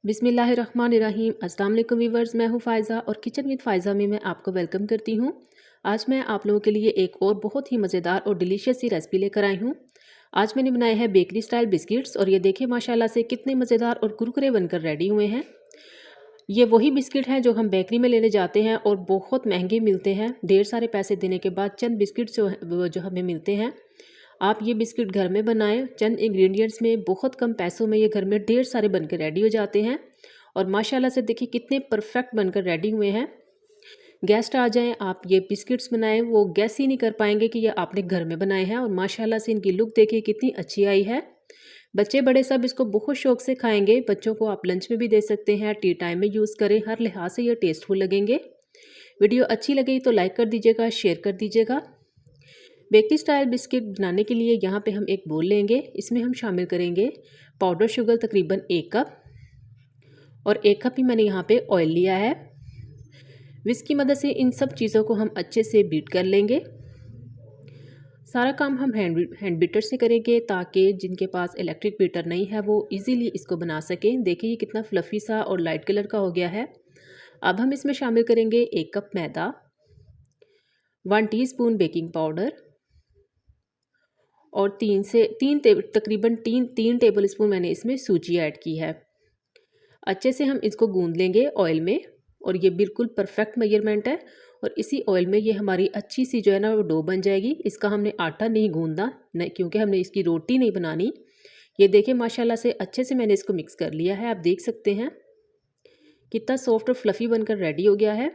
बिस्मिल्लाहिर्रहमानिर्रहीम। अस्सलाम वालेकुम व्यूअर्स, मैं हूँ फ़ायज़ा और किचन विद फ़ायज़ा में मैं आपको वेलकम करती हूँ। आज मैं आप लोगों के लिए एक और बहुत ही मज़ेदार और डिलीशियस सी रेसिपी लेकर आई हूँ। आज मैंने बनाए हैं बेकरी स्टाइल बिस्किट्स और ये देखिए माशाल्लाह से कितने मज़ेदार और कुरकुरे बनकर रेडी हुए हैं। ये वही बिस्किट हैं जो हम बेकरी में लेने जाते हैं और बहुत महंगे मिलते हैं। ढेर सारे पैसे देने के बाद चंद बिस्किट जो हमें मिलते हैं। आप ये बिस्किट घर में बनाएं, चंद इंग्रेडिएंट्स में बहुत कम पैसों में ये घर में ढेर सारे बनकर रेडी हो जाते हैं। और माशाल्लाह से देखिए कितने परफेक्ट बनकर रेडी हुए हैं। गेस्ट आ जाएं, आप ये बिस्किट्स बनाएं, वो गैस ही नहीं कर पाएंगे कि ये आपने घर में बनाए हैं। और माशाल्लाह से इनकी लुक देखिए कितनी अच्छी आई है। बच्चे बड़े सब इसको बहुत शौक से खाएंगे। बच्चों को आप लंच में भी दे सकते हैं, टी टाइम में यूज़ करें, हर लिहाज से ये टेस्टफुल लगेंगे। वीडियो अच्छी लगी तो लाइक कर दीजिएगा, शेयर कर दीजिएगा। बेकरी स्टाइल बिस्किट बनाने के लिए यहाँ पे हम एक बोल लेंगे। इसमें हम शामिल करेंगे पाउडर शुगर तकरीबन 1 कप और 1 कप ही मैंने यहाँ पे ऑयल लिया है। विस्क की मदद से इन सब चीज़ों को हम अच्छे से बीट कर लेंगे। सारा काम हम हैंड बीटर से करेंगे ताकि जिनके पास इलेक्ट्रिक बीटर नहीं है वो इजीली इसको बना सकें। देखिए ये कितना फ्लफ़ी सा और लाइट कलर का हो गया है। अब हम इसमें शामिल करेंगे 1 कप मैदा, 1 टीस्पून बेकिंग पाउडर और तकरीबन तीन टेबल स्पून मैंने इसमें सूजी ऐड की है। अच्छे से हम इसको गूंद लेंगे ऑयल में और ये बिल्कुल परफेक्ट मेजरमेंट है। और इसी ऑयल में ये हमारी अच्छी सी जो है ना वो डो बन जाएगी। इसका हमने आटा नहीं गूंदना नहीं, क्योंकि हमने इसकी रोटी नहीं बनानी। ये देखिए माशाल्लाह से अच्छे से मैंने इसको मिक्स कर लिया है। आप देख सकते हैं कितना सॉफ्ट और फ्लफ़ी बनकर रेडी हो गया है।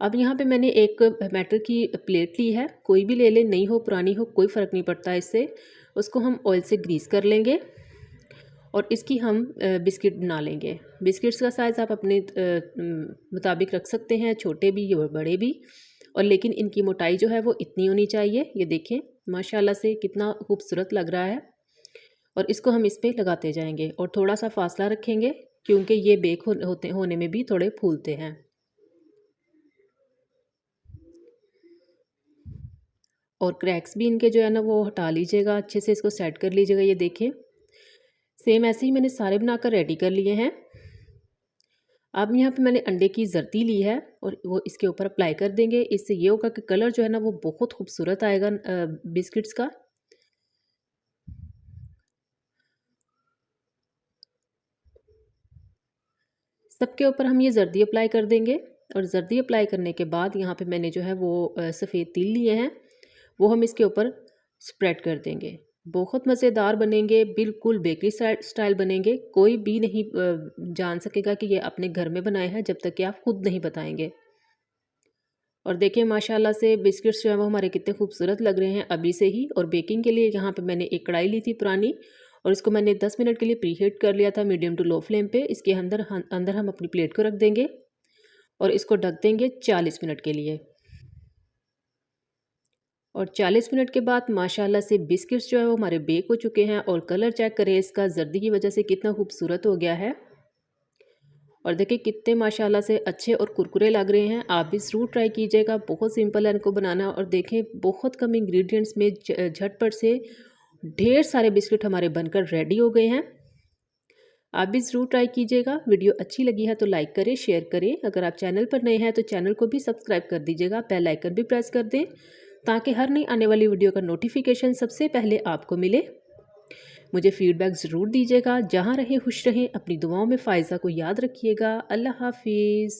अब यहाँ पे मैंने एक मेटल की प्लेट ली है, कोई भी ले लें, नई हो पुरानी हो कोई फ़र्क नहीं पड़ता इससे। उसको हम ऑयल से ग्रीस कर लेंगे और इसकी हम बिस्किट बना लेंगे। बिस्किट्स का साइज़ आप अपने मुताबिक रख सकते हैं, छोटे भी और बड़े भी। और लेकिन इनकी मोटाई जो है वो इतनी होनी चाहिए। ये देखें माशाल्लाह से कितना खूबसूरत लग रहा है। और इसको हम इस पर लगाते जाएंगे और थोड़ा सा फासला रखेंगे क्योंकि ये बेक होने में भी थोड़े फूलते हैं। और क्रैक्स भी इनके जो है ना वो हटा लीजिएगा, अच्छे से इसको सेट कर लीजिएगा। ये देखें सेम ऐसे ही मैंने सारे बनाकर रेडी कर लिए हैं। अब यहाँ पे मैंने अंडे की जर्दी ली है और वो इसके ऊपर अप्लाई कर देंगे। इससे ये होगा कि कलर जो है ना वो बहुत खूबसूरत आएगा बिस्किट्स का। सबके ऊपर हम ये जर्दी अप्लाई कर देंगे। और जर्दी अप्लाई करने के बाद यहाँ पे मैंने जो है वो सफ़ेद तिल लिए हैं, वो हम इसके ऊपर स्प्रेड कर देंगे। बहुत मज़ेदार बनेंगे, बिल्कुल बेकरी स्टाइल बनेंगे। कोई भी नहीं जान सकेगा कि ये अपने घर में बनाए हैं जब तक कि आप खुद नहीं बताएंगे। और देखिए माशाल्लाह से बिस्किट्स जो है वो हमारे कितने खूबसूरत लग रहे हैं अभी से ही। और बेकिंग के लिए यहाँ पे मैंने एक कढ़ाई ली थी पुरानी और इसको मैंने 10 मिनट के लिए प्री हीट कर लिया था मीडियम टू लो फ्लेम पे। इसके अंदर हम अपनी प्लेट को रख देंगे और इसको ढक देंगे 40 मिनट के लिए। और 40 मिनट के बाद माशाल्लाह से बिस्किट्स जो है वो हमारे बेक हो चुके हैं। और कलर चेक करें इसका, जर्दी की वजह से कितना खूबसूरत हो गया है। और देखिए कितने माशाल्लाह से अच्छे और कुरकुरे लग रहे हैं। आप भी ज़रूर ट्राई कीजिएगा, बहुत सिंपल है इनको बनाना। और देखें बहुत कम इंग्रेडिएंट्स में झटपट से ढेर सारे बिस्किट हमारे बनकर रेडी हो गए हैं। आप भी ज़रूर ट्राई कीजिएगा। वीडियो अच्छी लगी है तो लाइक करें, शेयर करें। अगर आप चैनल पर नए हैं तो चैनल को भी सब्सक्राइब कर दीजिएगा, बेल आइकन भी प्रेस कर दें ताकि हर नई आने वाली वीडियो का नोटिफिकेशन सबसे पहले आपको मिले। मुझे फीडबैक ज़रूर दीजिएगा। जहाँ रहें खुश रहें, अपनी दुआओं में फ़ायज़ा को याद रखिएगा। अल्लाह हाफिज़।